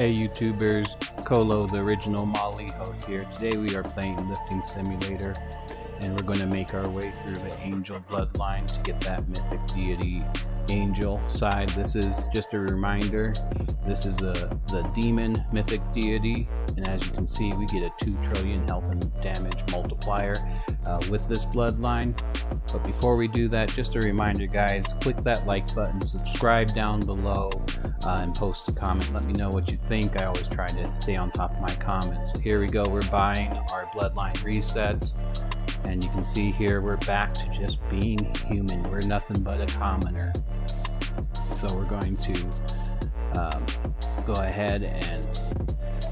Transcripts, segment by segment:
Hey YouTubers, Colo the original Maliho here. Today we are playing Lifting Simulator and we're going to make our way through the Angel Bloodline to get that Mythic Deity Angel side. This is just a reminder, this is the Demon Mythic Deity, and as you can see we get a 2 trillion health and damage multiplier with this Bloodline. But before we do that, just a reminder guys, click that like button, subscribe down below, and post a comment. Let me know what you think. I always try to stay on top of my comments. So here we go, we're buying our Bloodline reset. And you can see here we're back to just being human. We're nothing but a commoner. So we're going to go ahead and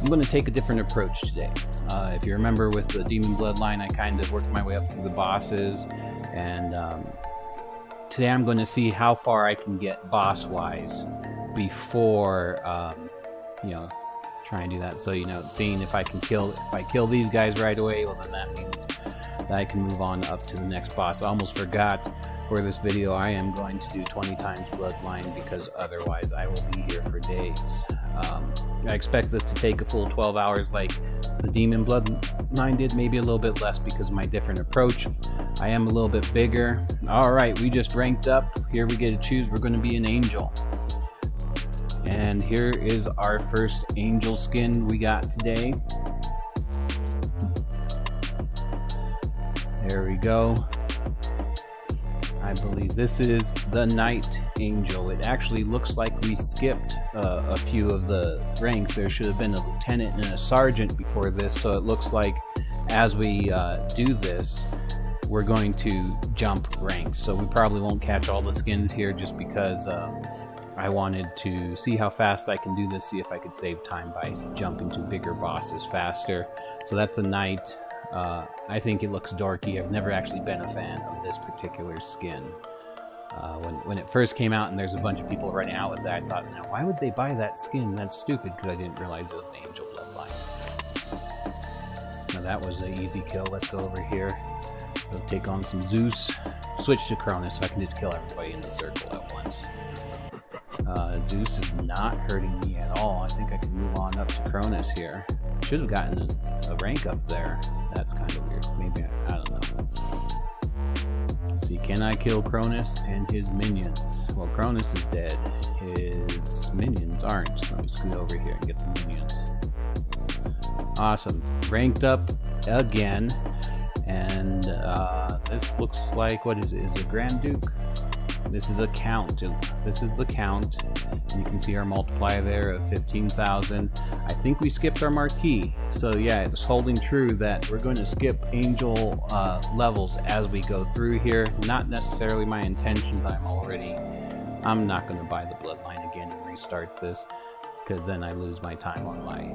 I'm going to take a different approach today. If you remember with the Demon Bloodline, I kind of worked my way up through the bosses, and today I'm going to see how far I can get boss-wise before, you know, try and do that. So, you know, seeing if I kill these guys right away, well then that means that I can move on up to the next boss. I almost forgot, for this video I am going to do 20 times Bloodline because otherwise I will be here for days. I expect this to take a full 12 hours like the Demon Bloodline did, maybe a little bit less because of my different approach. I am a little bit bigger. Alright, we just ranked up. Here we get to choose. We're going to be an angel. And here is our first angel skin we got today. There we go. I believe this is the Knight Angel. It actually looks like we skipped a few of the ranks. There should have been a lieutenant and a sergeant before this, so it looks like as we do this, we're going to jump ranks. So we probably won't catch all the skins here just because I wanted to see how fast I can do this, see if I could save time by jumping to bigger bosses faster. So that's a Knight. I think it looks dorky. I've never actually been a fan of this particular skin. When it first came out and there's a bunch of people running out with that, I thought, now why would they buy that skin? That's stupid, because I didn't realize it was an Angel Bloodline. Now that was an easy kill. Let's go over here. We'll take on some Zeus. Switch to Cronus so I can just kill everybody in the circle at once. Zeus is not hurting me at all. I think I can move on up to Cronus here. Should have gotten a rank up there. That's kind of weird. Maybe I don't know. Let's see, can I kill Cronus and his minions? Well, Cronus is dead. His minions aren't. Let me scoot over here and get the minions. Awesome. Ranked up again. And this looks like, what is it? Is it Grand Duke? This is a count. This is the count. You can see our multiplier there of 15,000. I think we skipped our marquee. So yeah, it's holding true that we're going to skip angel levels as we go through here. Not necessarily my intention, but I'm not going to buy the Bloodline again and restart this, because then I lose my time on my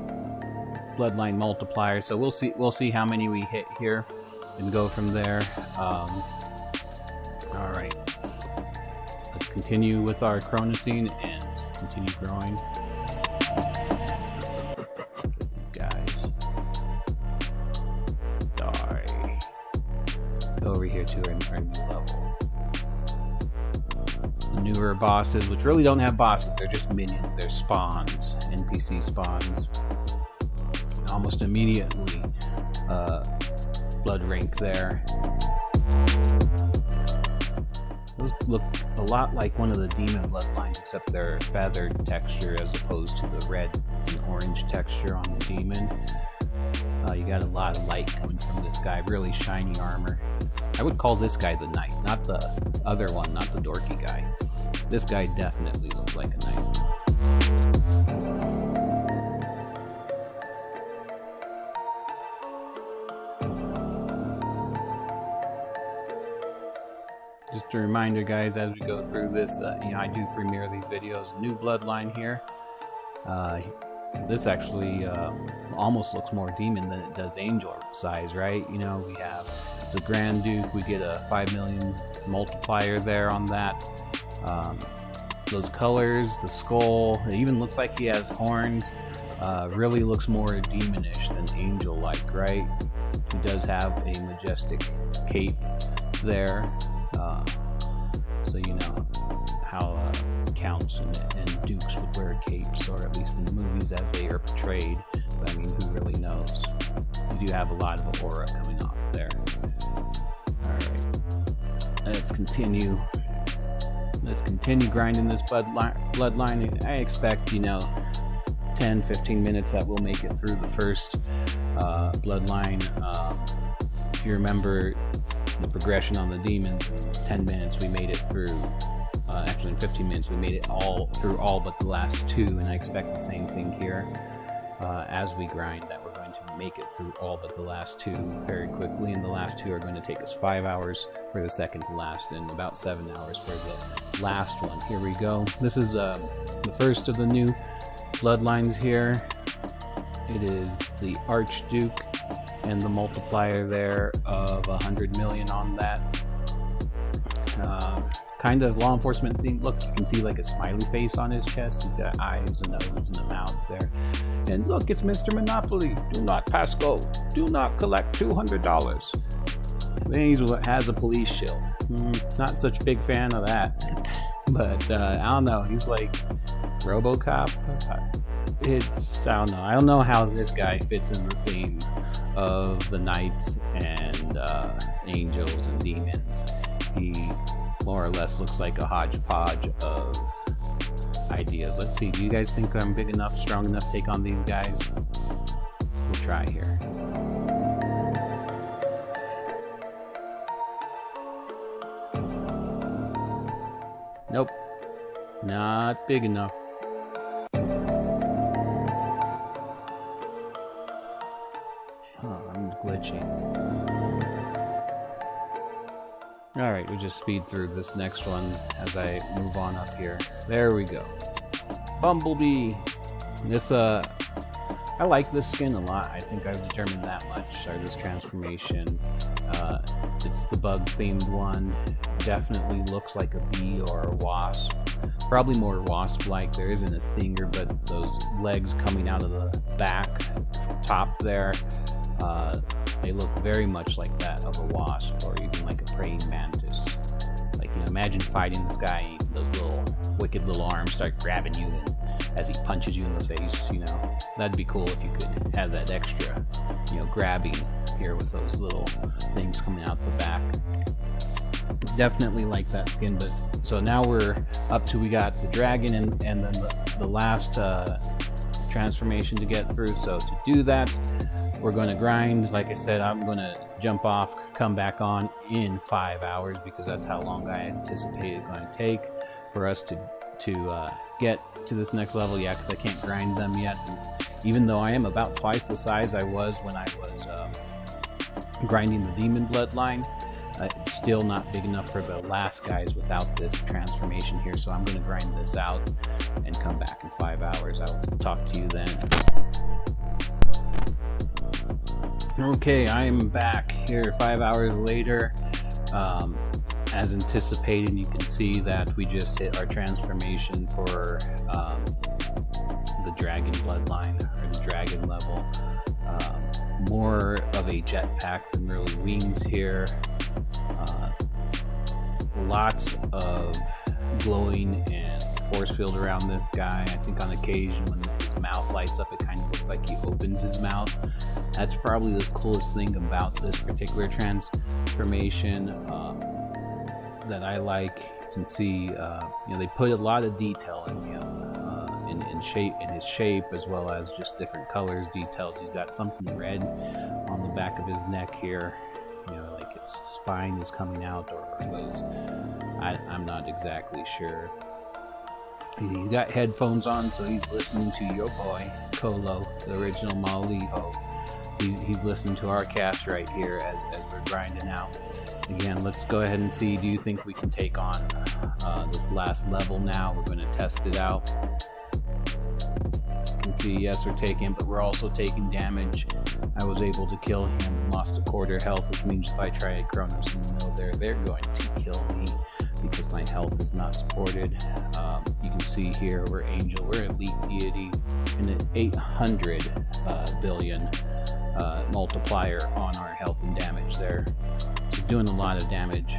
Bloodline multiplier. So we'll see how many we hit here and go from there. Alright. Let's continue with our Chronusing and continue growing. Get these guys. Die. Go over here to our new level. The newer bosses, which really don't have bosses, they're just minions, they're spawns, NPC spawns. Almost immediately, blood rank there. Those look a lot like one of the Demon Bloodlines, except they're feathered texture as opposed to the red and orange texture on the Demon. You got a lot of light coming from this guy, really shiny armor. I would call this guy the Knight, not the other one, not the dorky guy. This guy definitely looks like a Knight. Just a reminder guys, as we go through this, you know, I do premiere these videos, new Bloodline here. This actually almost looks more demon than it does angel size, right? You know, it's a Grand Duke, we get a 5 million multiplier there on that. Those colors, the skull, it even looks like he has horns. Really looks more demonish than angel-like, right? He does have a majestic cape there. So you know how counts and dukes would wear capes, or at least in the movies as they are portrayed. But I mean, who really knows? You do have a lot of aura coming off there. Alright, let's continue. Let's continue grinding this bloodline. I expect, 10-15 minutes that we'll make it through the first bloodline. If you remember the progression on the demons, in 10 minutes we made it through, actually in 15 minutes we made it all through all but the last two, and I expect the same thing here as we grind, that we're going to make it through all but the last two very quickly, and the last two are going to take us 5 hours for the second to last, and about 7 hours for the last one. Here we go. This is the first of the new bloodlines here. It is the Archduke and the multiplier there of 100 million on that. Kind of law enforcement thing. Look, you can see like a smiley face on his chest. He's got eyes, a nose, and a mouth there. And look, it's Mr. Monopoly. Do not pass go. Do not collect $200. Then he has a police shield. Not such a big fan of that. But I don't know. He's like RoboCop. I don't know how this guy fits in the theme of the knights and angels and demons. He more or less looks like a hodgepodge of ideas. Let's see, do you guys think I'm big enough, strong enough to take on these guys? We'll try here. Nope, not big enough. I'm glitching. Alright, we just speed through this next one as I move on up here. There we go. Bumblebee. This, I like this skin a lot. I think I've determined that much, or this transformation. It's the bug-themed one. Definitely looks like a bee or a wasp. Probably more wasp-like. There isn't a stinger, but those legs coming out of the back, top there, they look very much like that of a wasp, or even like a praying mantis. Like, imagine fighting this guy, those little wicked little arms start grabbing you, and as he punches you in the face, that'd be cool if you could have that extra, grabbing here with those little things coming out the back. Definitely like that skin. But so now we're up to, we got the dragon and then the last transformation to get through. So to do that, we're going to grind. Like I said, I'm going to jump off, come back on in 5 hours, because that's how long I anticipate it going to take for us to get to this next level. Yeah, because I can't grind them yet. Even though I am about twice the size I was when I was grinding the demon bloodline, it's still not big enough for the last guys without this transformation here. So I'm going to grind this out and come back in 5 hours. I'll talk to you then. Okay, I'm back here 5 hours later. As anticipated, you can see that we just hit our transformation for the dragon bloodline, or the dragon level. More of a jetpack than really wings here. Lots of glowing and force field around this guy. I think on occasion when his mouth lights up, it kind of looks like he opens his mouth. That's probably the coolest thing about this particular transformation that I like. You can see, they put a lot of detail in him, in his shape, as well as just different colors, details. He's got something red on the back of his neck here. Like his spine is coming out, or those. I'm not exactly sure. He's got headphones on, so he's listening to your boy Colo, the original Maliho. He's listening to our cast right here as we're grinding out. Again, let's go ahead and see. Do you think we can take on this last level now? We're going to test it out. You can see, yes, we're taking, but we're also taking damage. I was able to kill him and lost a quarter health, which means if I try Kronos in the middle there, they're going to kill me because my health is not supported. You can see here we're Angel, we're Elite Deity, and an 800 billion multiplier on our health and damage there. So doing a lot of damage,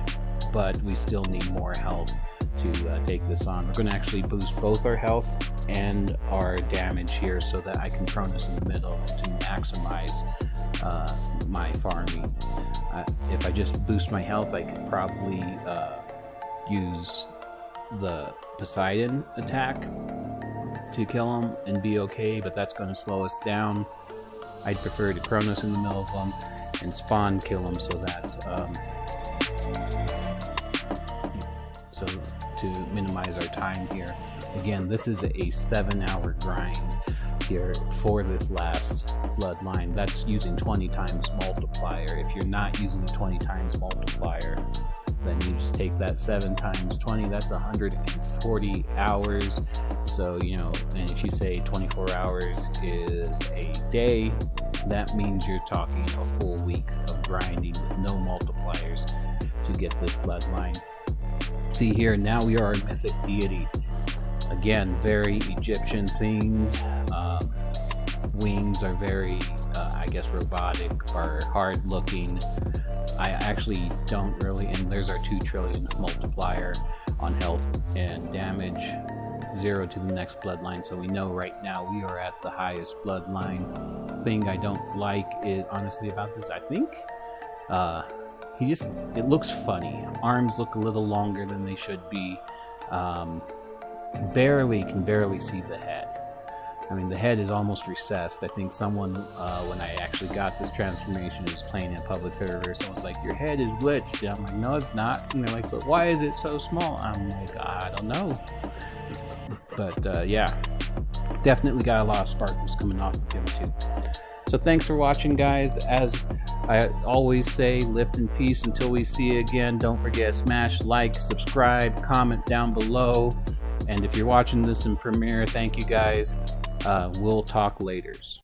but we still need more health to take this on. We're going to actually boost both our health and our damage here so that I can Cronus in the middle to maximize my farming. If I just boost my health, I could probably use the Poseidon attack to kill him and be okay, but that's going to slow us down. I'd prefer to Cronus in the middle of them and spawn kill him so that to minimize our time here. Again, this is a 7-hour grind here for this last bloodline. That's using 20 times multiplier. If you're not using the 20 times multiplier, then you just take that 7 times 20, that's 140 hours. So, you know, and if you say 24 hours is a day, that means you're talking a full week of grinding with no multipliers to get this bloodline. See here, now we are a Mythic Deity. Again, very Egyptian themed. Wings are very, I guess, robotic or hard looking. I actually don't really, and there's our 2 trillion multiplier on health and damage, 0 to the next bloodline. So we know right now we are at the highest bloodline. Thing I don't like is, honestly, about this, I think, it looks funny. Arms look a little longer than they should be. Can barely see the head. I mean, the head is almost recessed. I think someone, when I actually got this transformation, was playing in public server. Someone's like, your head is glitched. And I'm like, no, it's not. And they're like, but why is it so small? I'm like, I don't know. But yeah, definitely got a lot of sparkles coming off of him too. So thanks for watching, guys. As I always say, lift in peace until we see you again. Don't forget, smash like, subscribe, comment down below. And if you're watching this in Premiere, thank you guys. We'll talk laters.